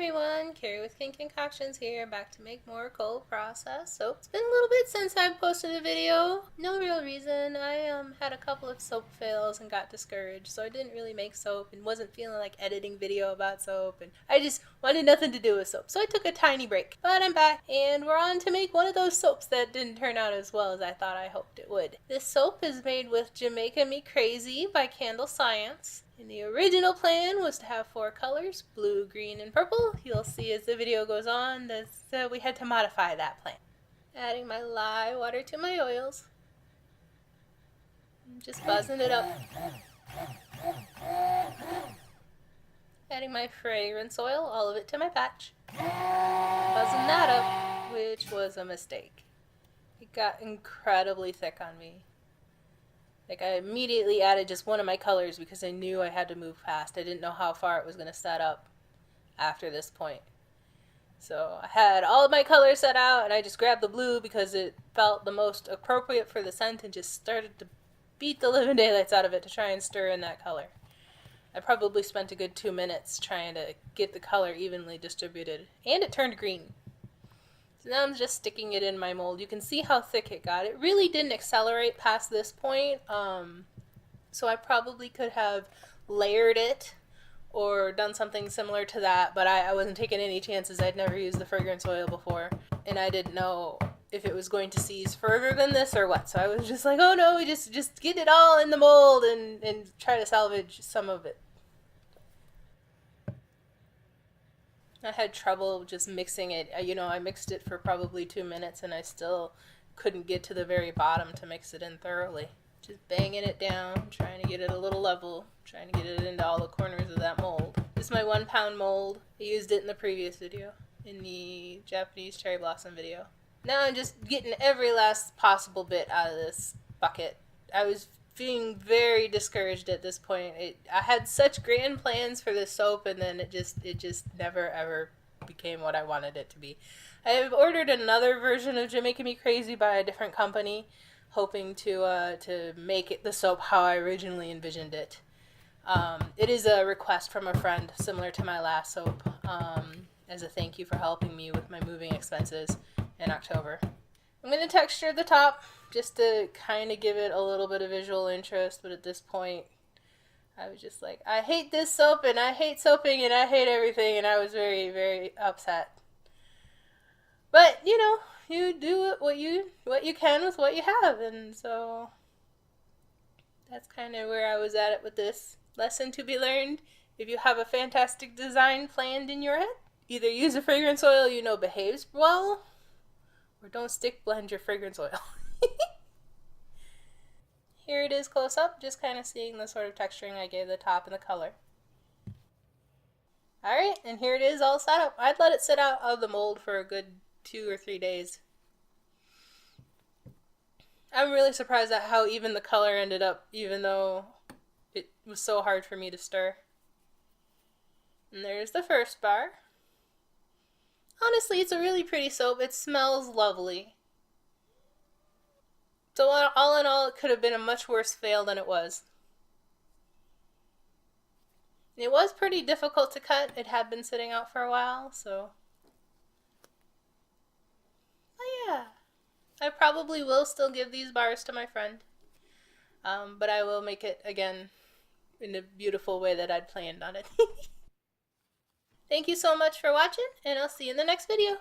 everyone, Carrie with King Concoctions here, back to make more cold process soap. It's been a little bit since I posted a video. No real reason. I had a couple of soap fails and got discouraged, so I didn't really make soap and wasn't feeling like editing video about soap, and I just wanted nothing to do with soap, so I took a tiny break. But I'm back, and we're on to make one of those soaps that didn't turn out as well as I thought I hoped it would. This soap is made with Jamaica Me Crazy by Candle Science. And the original plan was to have 4 colors, blue, green, and purple. You'll see as the video goes on that we had to modify that plan. Adding my lye water to my oils. I'm just buzzing it up. Adding my fragrance oil, all of it to my patch. Buzzing that up, which was a mistake. It got incredibly thick on me. Like, I immediately added just one of my colors because I knew I had to move fast. I didn't know how far it was going to set up after this point. So I had all of my colors set out, and I just grabbed the blue because it felt the most appropriate for the scent and just started to beat the living daylights out of it to try and stir in that color. I probably spent a good 2 minutes trying to get the color evenly distributed, and it turned green. So now I'm just sticking it in my mold. You can see how thick it got. It really didn't accelerate past this point, so I probably could have layered it or done something similar to that, but I wasn't taking any chances. I'd never used the fragrance oil before, and I didn't know if it was going to seize further than this or what, so I was just like, oh no, just get it all in the mold and try to salvage some of it. I had trouble just mixing it. I mixed it for probably 2 minutes and I still couldn't get to the very bottom to mix it in thoroughly. Just banging it down, trying to get it a little level, trying to get it into all the corners of that mold. This is my 1 pound mold. I used it in the previous video, in the Japanese cherry blossom video. Now I'm just getting every last possible bit out of this bucket. I was feeling very discouraged at this point. I had such grand plans for this soap, and then it just never ever became what I wanted it to be. I have ordered another version of Jamaica Me Crazy by a different company, hoping to make it the soap how I originally envisioned it. It is a request from a friend, similar to my last soap, as a thank you for helping me with my moving expenses in October. I'm going to texture the top just to kind of give it a little bit of visual interest, but at this point I was just like, I hate this soap and I hate soaping and I hate everything, and I was very, very upset. But, you do what you can with what you have, and so that's kind of where I was at it with this. Lesson to be learned: if you have a fantastic design planned in your head, either use a fragrance oil behaves well, or don't stick blend your fragrance oil. Here it is close up, just kind of seeing the sort of texturing I gave the top and the color. Alright, and here it is all set up. I'd let it sit out of the mold for a good 2 or 3 days. I'm really surprised at how even the color ended up, even though it was so hard for me to stir. And there's the first bar. Honestly, it's a really pretty soap. It smells lovely. So all in all, it could have been a much worse fail than it was. It was pretty difficult to cut. It had been sitting out for a while, so... But yeah. I probably will still give these bars to my friend. But I will make it, again, in the beautiful way that I'd planned on it. Thank you so much for watching, and I'll see you in the next video.